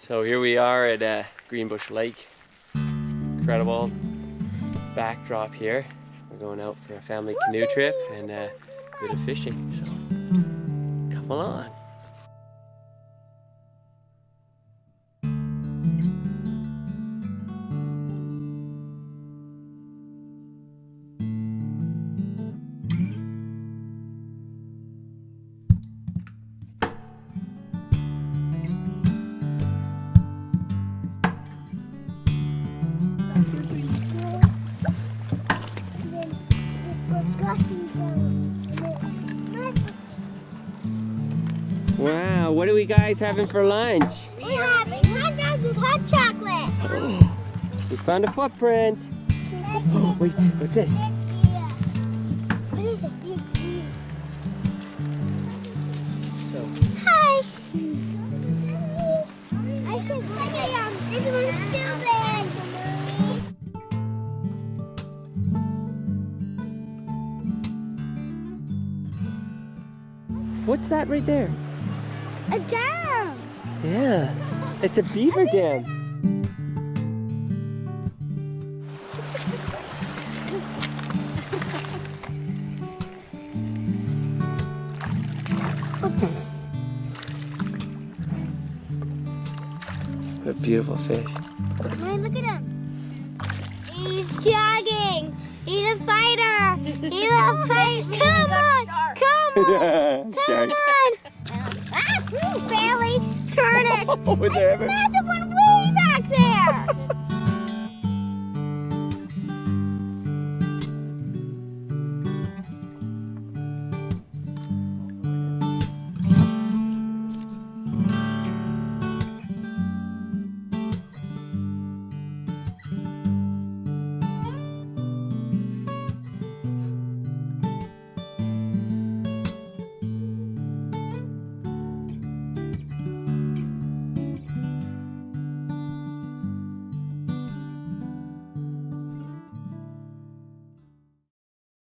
So here we are at Greenbush Lake. Incredible backdrop here. We're going out for a family canoe trip and a bit of fishing, so come along. Wow, what are we guys having for lunch? We're having hot dogs with hot chocolate. We found a footprint. Oh, wait, what's this? What is it? So, Hi. I think this one's too big. what's that right there? A dam. Yeah, it's a beaver dam. What a beautiful fish. Hey, look at him. He's jogging. He's a fighter. He's a fighter. Come on. Come on. Come on. Ah, barely turn it. Oh, It's a massive one way back there.